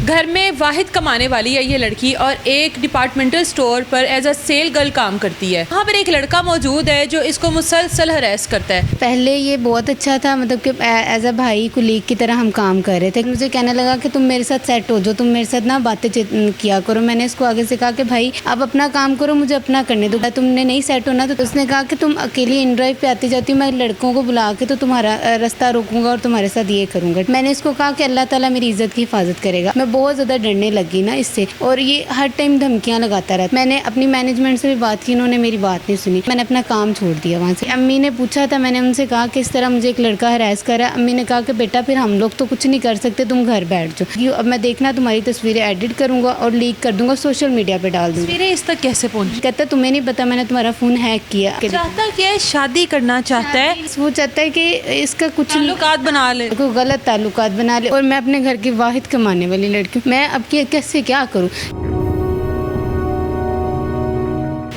घर में वाहिद कमाने वाली है ये लड़की और एक डिपार्टमेंटल स्टोर पर एज अ सेल गर्ल काम करती है। वहाँ पर एक लड़का मौजूद है जो इसको मुसलसल हरास करता है। पहले ये बहुत अच्छा था, मतलब कि एज अ भाई कुलीग की तरह हम काम कर रहे थे। मुझे कहने लगा कि तुम मेरे साथ सेट हो जाओ, तुम मेरे साथ ना बातें किया करो। मैंने इसको आगे से कहा कि भाई आप अपना काम करो, मुझे अपना करने दो। तुमने नहीं सेट होना तो उसने कहा कि तुम अकेली इन ड्राइव पे आती जाती हो, मैं लड़कों को बुला के तो तुम्हारा रास्ता रोकूंगा और तुम्हारे साथ ये करूंगा। मैंने इसको कहा कि अल्लाह ताला मेरी इज्जत की हिफाजत करेगा। मैं बहुत ज़्यादा डरने लगी ना इससे, और ये हर टाइम धमकियाँ लगाता रहता। मैंने अपनी मैनेजमेंट से भी बात की, इन्होंने मेरी बात नहीं सुनी। मैंने अपना काम छोड़ दिया वहाँ से। अम्मी ने पूछा था, मैंने उनसे कहा कि इस तरह मुझे एक लड़का हरास कर रहा है। अम्मी ने कहा कि बेटा फिर हम लोग तो कुछ नहीं कर सकते, तुम घर बैठ जाओ। अब मैं देखना तुम्हारी तस्वीरें एडिट करूँगा और लीक कर दूंगा, सोशल मीडिया पे डाल दूँगा। तस्वीरें इस तक कैसे पहुँची? कहता तुम्हें नहीं पता, मैंने तुम्हारा फ़ोन हैक किया। चाहता क्या है? शादी करना चाहता है। वो चाहता है कि इसका कुछ ताल्लुकात बना ले, कोई गलत ताल्लुकात बना ले। और मैं अपने घर की वाहिद कमाने वाली लड़की हूँ, मैं अब कैसे क्या करूँ।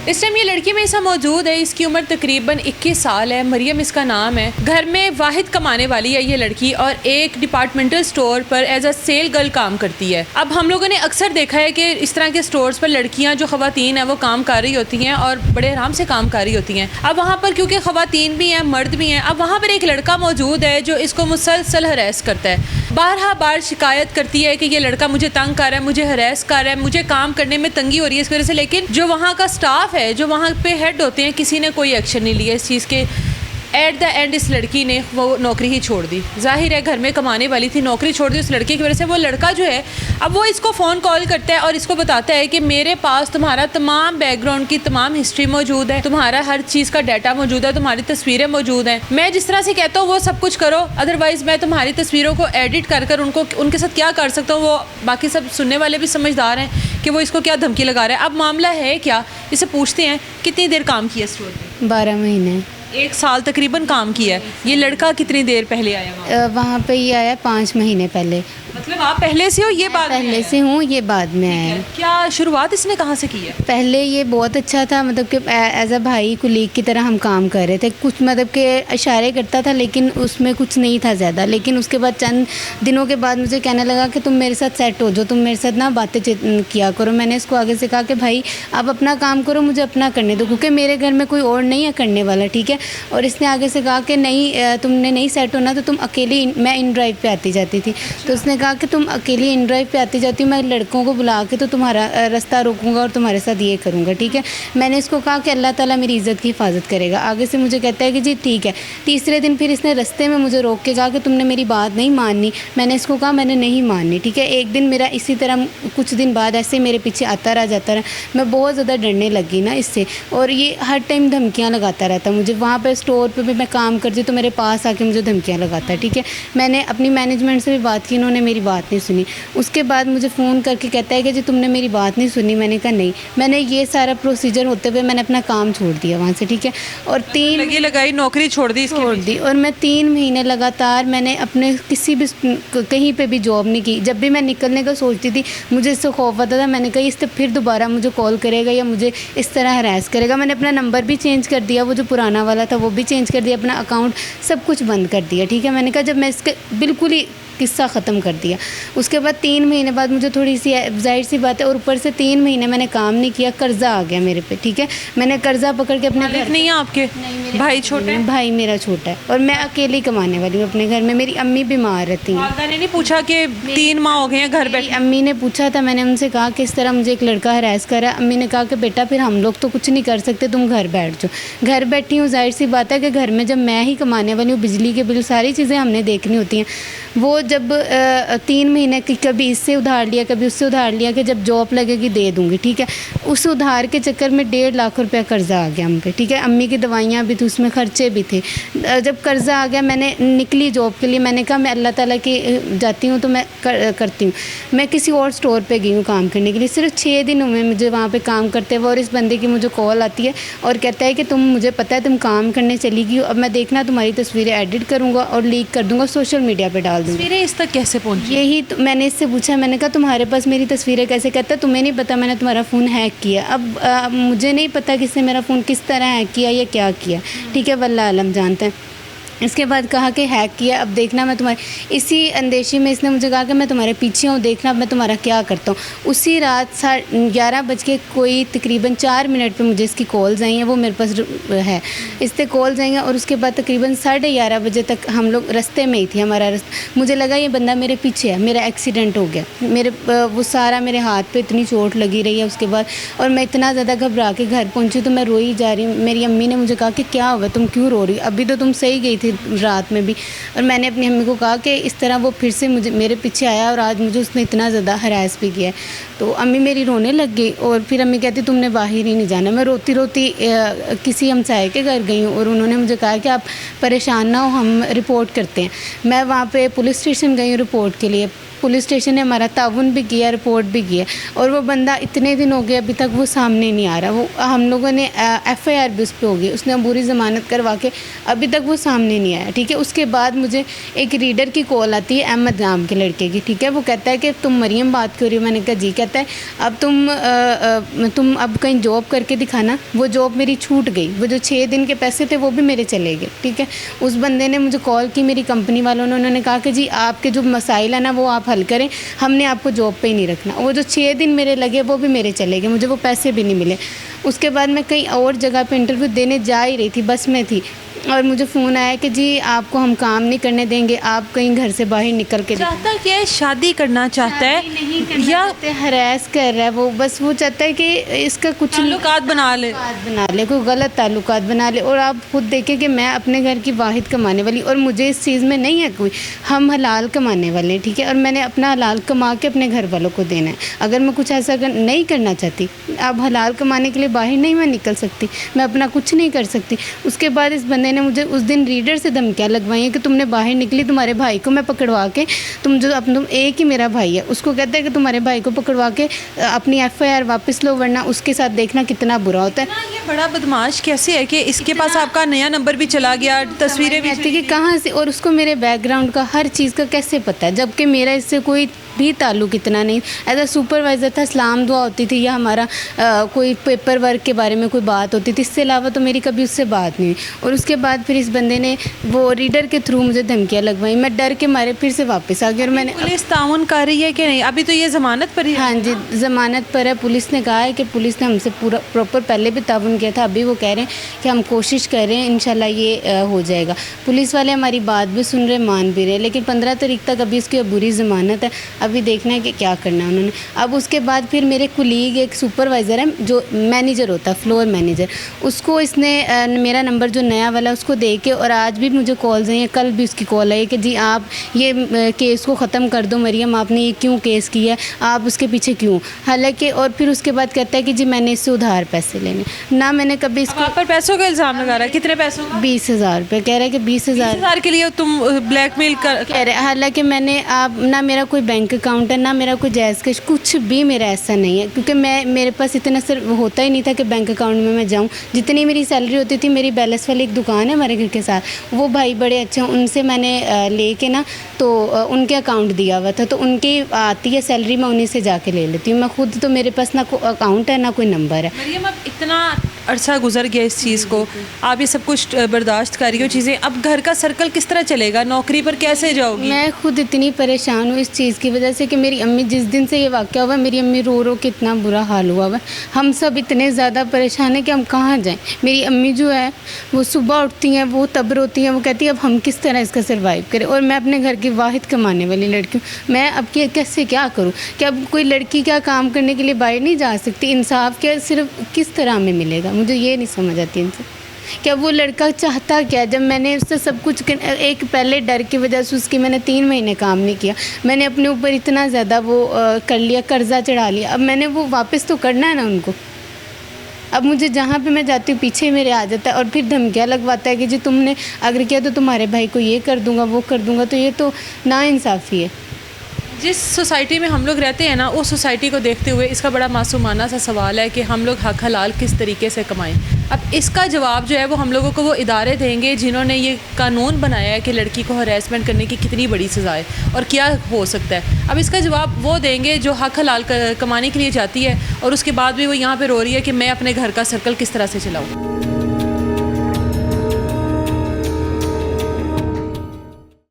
इस टाइम ये लड़की में ऐसा मौजूद है, इसकी उम्र तकरीबन 21 साल है, मरियम इसका नाम है। घर में वाहिद कमाने वाली है ये लड़की और एक डिपार्टमेंटल स्टोर पर एज अ सेल गर्ल काम करती है। अब हम लोगों ने अक्सर देखा है कि इस तरह के स्टोर्स पर लड़कियां जो ख़वातीन हैं वो काम कर रही होती हैं और बड़े आराम से काम कर रही होती हैं। अब वहाँ पर क्योंकि ख़वातीन भी हैं, मर्द भी हैं, अब वहाँ पर एक लड़का मौजूद है जो इसको मुसलसल हरास करता है। बार शिकायत करती है कि ये लड़का मुझे तंग कर रहा है, मुझे हरास कर रहा है, मुझे काम करने में तंगी हो रही है इस वजह से। लेकिन जो वहाँ का स्टाफ है, जो वहाँ पे हेड होते हैं, किसी ने कोई एक्शन नहीं लिया इस चीज़ के। एट द एंड इस लड़की ने वो नौकरी ही छोड़ दी। जाहिर है घर में कमाने वाली थी, नौकरी छोड़ दी उस लड़के की वजह से। वो लड़का जो है अब वो इसको फ़ोन कॉल करता है और इसको बताता है कि मेरे पास तुम्हारा तमाम बैकग्राउंड की तमाम हिस्ट्री मौजूद है, तुम्हारा हर चीज़ का डाटा मौजूद है, तुम्हारी तस्वीरें मौजूद हैं। मैं जिस तरह से कहता हूँ वो सब कुछ करो, अदरवाइज़ मैं तुम्हारी तस्वीरों को एडिट कर उनको उनके साथ क्या कर सकता हूँ। वो बाकी सब सुनने वाले भी समझदार हैं कि वो इसको क्या धमकी लगा रहा है। अब मामला है क्या, इसे पूछते हैं कितनी देर काम किया स्टोर में? 12 महीने, 1 साल तकरीबन काम किया है। ये लड़का कितनी देर पहले आया वहाँ पे ये आया 5 महीने पहले। मतलब आप पहले से हो? ये बाद में पहले से हूँ, ये बाद में आया। क्या शुरुआत इसने कहाँ से की है? पहले ये बहुत अच्छा था, मतलब कि एज अ भाई कुलीग की तरह हम काम कर रहे थे। कुछ मतलब के इशारे करता था लेकिन उसमें कुछ नहीं था ज़्यादा। लेकिन उसके बाद चंद दिनों के बाद मुझे कहने लगा कि तुम मेरे साथ सेट हो जाओ, तुम मेरे साथ ना बातें किया करो। मैंने इसको आगे से कहा कि भाई आप अपना काम करो, मुझे अपना करने दो, क्योंकि मेरे घर में कोई और नहीं है करने वाला, ठीक है। और इसने आगे से कहा कि नहीं तुमने नहीं सेट होना तो तुम अकेली, मैं इन ड्राइव पे आती जाती थी, तो उसने कहा कि तुम अकेली इन ड्राइव पे आती जाती हो, मैं लड़कों को बुला के तो तुम्हारा रास्ता रोकूंगा और तुम्हारे साथ ये करूंगा, ठीक है। मैंने इसको कहा कि अल्लाह ताला मेरी इज्जत की हिफाजत करेगा। आगे से मुझे कहता है कि जी ठीक है। तीसरे दिन फिर इसने रास्ते में मुझे रोक के कहा कि तुमने मेरी बात नहीं माननी। मैंने इसको कहा मैंने नहीं माननी, ठीक है। एक दिन मेरा इसी तरह कुछ दिन बाद ऐसे मेरे पीछे आता रहा, जाता रहा। मैं बहुत ज़्यादा डरने लगी ना इससे, और ये हर टाइम धमकियाँ लगाता रहता मुझे। वहाँ पर स्टोर पर भी मैं काम करती तो मेरे पास आके मुझे धमकियाँ लगाता है, ठीक है। मैंने अपनी मैनेजमेंट से भी बात की, इन्होंने मेरी बात नहीं सुनी। उसके बाद मुझे फ़ोन करके कहता है कि जी तुमने मेरी बात नहीं सुनी। मैंने कहा नहीं। मैंने ये सारा प्रोसीजर होते हुए मैंने अपना काम छोड़ दिया वहाँ से, ठीक है। और 3 लगाई नौकरी छोड़ दी और मैं 3 महीने लगातार मैंने अपने किसी भी कहीं पे भी जॉब नहीं की। जब भी मैं निकलने का सोचती थी मुझे इससे खौफ आता था। मैंने कहा इससे फिर दोबारा मुझे कॉल करेगा या मुझे इस तरह हरास करेगा। मैंने अपना नंबर भी चेंज कर दिया, वो जो पुराना वाला था वो भी चेंज कर दिया, अपना अकाउंट सब कुछ बंद कर दिया, ठीक है। मैंने कहा जब मैं इसके बिल्कुल ही किस्सा ख़त्म कर दिया। उसके बाद 3 महीने बाद मुझे थोड़ी सी जाहिर सी बात है, और ऊपर से 3 महीने मैंने काम नहीं किया, कर्जा आ गया मेरे पे, ठीक है। मैंने कर्जा पकड़ के अपने घर नहीं है आपके भाई छोटे हैं? भाई मेरा छोटा है और मैं अकेली कमाने वाली हूँ अपने घर में। मेरी अम्मी बीमार रहती हैं। वालदा ने नहीं पूछा कि 3 माह हो गए हैं घर बैठे? अम्मी ने पूछा था, मैंने उनसे कहा कि इस तरह मुझे एक लड़का हरास कर रहा है। अम्मी ने कहा कि बेटा फिर हम लोग तो कुछ नहीं कर सकते, तुम घर बैठ जाओ। घर बैठी हूँ, जाहिर सी बात है कि घर में जब मैं ही कमाने वाली हूँ, बिजली के बिल सारी चीज़ें हमने देखनी होती हैं। वो जब 3 महीने की कभी इससे उधार लिया कभी उससे उधार लिया कि जब जॉब लगेगी दे दूँगी, ठीक है। उस उधार के चक्कर में 1.5 लाख रुपया कर्जा आ गया हम पे, ठीक है। अम्मी की दवाइयाँ भी थी, उसमें खर्चे भी थे। जब कर्जा आ गया मैंने निकली जॉब के लिए। मैंने कहा मैं अल्लाह ताला की जाती हूँ तो मैं करती हूँ। मैं किसी और स्टोर पे गई हूँ काम करने के लिए। सिर्फ 6 दिन हुए मुझे वहाँ पे काम करते हुए, और इस बंदे की मुझे कॉल आती है और कहता है कि तुम, मुझे पता है तुम काम करने चली गई हो, अब मैं देखना तुम्हारी तस्वीरें एडिट करूँगा और लीक कर दूँगा, सोशल मीडिया पर डाल दूँगा। तस्वीरें इस तक कैसे पहुँची? यही तो मैंने इससे पूछा। मैंने कहा तुम्हारे पास मेरी तस्वीरें कैसे? कहता है तुम्हें नहीं पता, मैंने तुम्हारा फ़ोन हैक किया। अब मुझे नहीं पता किसने मेरा फ़ोन किस तरह हैक किया या क्या किया, ठीक है, वल्लाह आलम जानते हैं। इसके बाद कहा कि हैक किया, अब देखना मैं तुम्हारे, इसी अंदेशी में इसने मुझे कहा कि मैं तुम्हारे पीछे हूँ, देखना अब मैं तुम्हारा क्या करता हूँ। उसी रात 11 बज के कोई तकरीबन 4 मिनट पे मुझे इसकी कॉल्स आई हैं, वो मेरे पास है, इससे कॉल्स आई हैं। और उसके बाद तकरीबन 11:30 बजे तक हम लोग रास्ते में ही थे, हमारा रास्ता, मुझे लगा ये बंदा मेरे पीछे है, मेरा एक्सीडेंट हो गया, मेरे वो सारा मेरे हाथ पर इतनी चोट लगी रही है उसके बाद। और मैं इतना ज़्यादा घबरा के घर पहुँची तो मैं रोई जा रही हूँ। मेरी अम्मी ने मुझे कहा कि क्या हुआ, तुम क्यों रो रही हो, अभी तो तुम सही गई थी रात में भी। और मैंने अपनी अम्मी को कहा कि इस तरह वो फिर से मेरे पीछे आया और आज मुझे उसने इतना ज़्यादा हरास भी किया। तो अम्मी मेरी रोने लग गई और फिर अम्मी कहती तुमने बाहर ही नहीं जाना। मैं रोती रोती किसी हमसाये के घर गई हूँ और उन्होंने मुझे कहा कि आप परेशान ना हो, हम रिपोर्ट करते हैं। मैं वहाँ पर पुलिस स्टेशन गई हूँ रिपोर्ट के लिए। पुलिस स्टेशन ने हमारा ताउन भी किया, रिपोर्ट भी किया, और वो बंदा इतने दिन हो गए अभी तक वो सामने नहीं आ रहा। वो हम लोगों ने FIR भी उस पर हो गई, उसने पूरी ज़मानत करवा के अभी तक वो सामने नहीं आया। ठीक है, उसके बाद मुझे एक रीडर की कॉल आती है अहमद नाम के लड़के की। ठीक है, वो कहता है कि तुम मरियम बात कर रही हो। मैंने कहा जी। कहता है अब तुम अब कहीं जॉब करके दिखाना। वो जॉब मेरी छूट गई, वो जो 6 दिन के पैसे थे वो भी मेरे चले गए। ठीक है, उस बंदे ने मुझे कॉल की, मेरी कंपनी वालों ने, उन्होंने कहा कि जी आपके जो मसाइल है ना वो आप हल करें, हमने आपको जॉब पे ही नहीं रखना। वो जो 6 दिन मेरे लगे वो भी मेरे चले गए, मुझे वो पैसे भी नहीं मिले। उसके बाद मैं कहीं और जगह पे इंटरव्यू देने जा ही रही थी, बस में थी, और मुझे फ़ोन आया कि जी आपको हम काम नहीं करने देंगे, आप कहीं घर से बाहर निकल के। चाहता क्या है, शादी करना चाहता है या हरास कर रहा है वो, बस वो चाहता है कि इसका कुछ ताल्लुकात बना ले, कोई गलत ताल्लुकात बना ले। और आप खुद देखें कि मैं अपने घर की वाहिद कमाने वाली, और मुझे इस चीज़ में नहीं है कोई, हम हलाल कमाने वाले हैं। ठीक है, और मैंने अपना हलाल कमा के अपने घर वालों को देना है। अगर मैं कुछ ऐसा नहीं करना चाहती, अब हलाल कमाने के लिए बाहर नहीं मैं निकल सकती, मैं अपना कुछ नहीं कर सकती। उसके बाद इस बंदे ने मुझे उस दिन रीडर से धमकियाँ लगवाई हैं कि तुमने बाहर निकली, तुम्हारे भाई को मैं पकड़वा के, तुम एक ही मेरा भाई है, उसको कहता है कि तुम्हारे भाई को पकड़वा के अपनी FIR वापस लो, वरना उसके साथ देखना कितना बुरा होता है। ये बड़ा बदमाश कैसे है कि इसके पास आपका नया नंबर भी चला गया, तस्वीरें भी कि कहाँ से, और उसको मेरे बैकग्राउंड का हर चीज़ का कैसे पता है, जबकि मेरा इससे कोई भी ताल्लुक़ इतना नहीं। एज अ सुपरवाइज़र था, सलाम दुआ होती थी या हमारा कोई पेपर वर्क के बारे में कोई बात होती थी, इससे अलावा तो मेरी कभी उससे बात नहीं हुई। और उसके बाद फिर इस बंदे ने वो रीडर के थ्रू मुझे धमकियाँ लगवाई, मैं डर के मारे फिर से वापस आ गई। और मैंने पुलिस ताउन कर रही है कि नहीं, अभी तो ये ज़मानत पर ही? हाँ जी, ज़मानत पर है। पुलिस ने कहा है कि पुलिस ने हमसे पूरा प्रॉपर पहले भी ताउन किया था, अभी वो कह रहे हैं कि हम कोशिश कर रहे हैं, इंशाल्लाह ये हो जाएगा। पुलिस वाले हमारी बात भी सुन रहे, मान भी रहे, लेकिन 15 तारीख तक अभी उसकी बुरी ज़मानत है, अभी देखना है कि क्या करना है उन्होंने। अब उसके बाद फिर मेरे कुलीग एक सुपरवाइज़र है जो मैनेजर होता है, फ्लोर मैनेजर, उसको इसने मेरा नंबर जो नया वाला उसको दे के, और आज भी मुझे कॉल्स आई हैं, कल भी उसकी कॉल आई कि जी आप ये केस को ख़त्म कर दो मरियम, आपने ये क्यों केस किया, आप उसके पीछे क्यों। हालांकि और फिर उसके बाद कहता है कि जी मैंने इससे उधार पैसे लेने ना, मैंने कभी इसको आप पर पैसों का इल्ज़ाम लगा रहा है। कितने पैसों का? 20,000 रुपये कह रहा है कि 20,000 के लिए तुम ब्लैकमेल कर कह रहे। हालांकि मैंने आप ना, मेरा कोई बैंक अकाउंट है ना, मेरा कोई जायज़ कैश, कुछ भी मेरा ऐसा नहीं है, क्योंकि मेरे पास इतना सिर्फ होता ही नहीं था कि बैंक अकाउंट में मैं जाऊँ। जितनी मेरी सैलरी होती थी, मेरी बैलेंस वाली एक दुकान है हमारे घर के साथ, वो भाई बड़े अच्छे हैं, उनसे मैंने लेके ना तो उनके अकाउंट दिया हुआ था, तो उनकी आती है सैलरी, मैं उन्हीं से जाके ले लेती हूँ। मैं खुद तो मेरे पास ना कोई अकाउंट है ना कोई नंबर है। मरियम, अब इतना अरसा गुजर गया इस चीज़ को, आप ये सब कुछ बर्दाश्त कर रही हो चीज़ें, अब घर का सर्कल किस तरह चलेगा, नौकरी पर कैसे जाओगी? मैं खुद इतनी परेशान हूँ इस चीज़ की वजह से कि मेरी अम्मी, जिस दिन से ये वाक़या हुआ, मेरी अम्मी रो रो के इतना बुरा हाल हुआ है, हम सब इतने ज़्यादा परेशान हैं कि हम कहाँ जाएँ। मेरी अम्मी जो है वो सुबह उठती हैं, वो तब रोती हैं, वो कहती है अब हम किस तरह इसका सर्वाइव करें, और मैं अपने घर की वाहिद कमाने वाली लड़की हूँ, मैं अब कैसे क्या करूँ? कि अब कोई लड़की क्या काम करने के लिए बाहर नहीं जा सकती? इंसाफ क्या सिर्फ किस तरह में मिलेगा, मुझे ये नहीं समझ आती इनसे। क्या वो लड़का चाहता क्या? जब मैंने उससे सब कुछ, एक पहले डर की वजह से उसकी मैंने 3 महीने काम नहीं किया, मैंने अपने ऊपर इतना ज़्यादा वो कर लिया, कर्जा चढ़ा लिया, अब मैंने वो वापस तो करना है ना उनको। अब मुझे जहाँ पे मैं जाती हूँ पीछे मेरे आ जाता है, और फिर धमकियाँ लगवाता है कि जी तुमने अगर किया तो तुम्हारे भाई को ये कर दूँगा, वो कर दूँगा। तो ये तो नाइंसाफ़ी है। जिस सोसाइटी में हम लोग रहते हैं ना, उस सोसाइटी को देखते हुए इसका बड़ा मासूमाना सा सवाल है कि हम लोग हक हलाल किस तरीके से कमाएं। अब इसका जवाब जो है वो हम लोगों को वो इदारे देंगे जिन्होंने ये कानून बनाया है कि लड़की को हरासमेंट करने की कितनी बड़ी सज़ा है और क्या हो सकता है। अब इसका जवाब वो देंगे जो हक हलाल कमाने के लिए जाती है और उसके बाद भी वो यहाँ पर रो रही है कि मैं अपने घर का सर्कल किस तरह से चलाऊँ।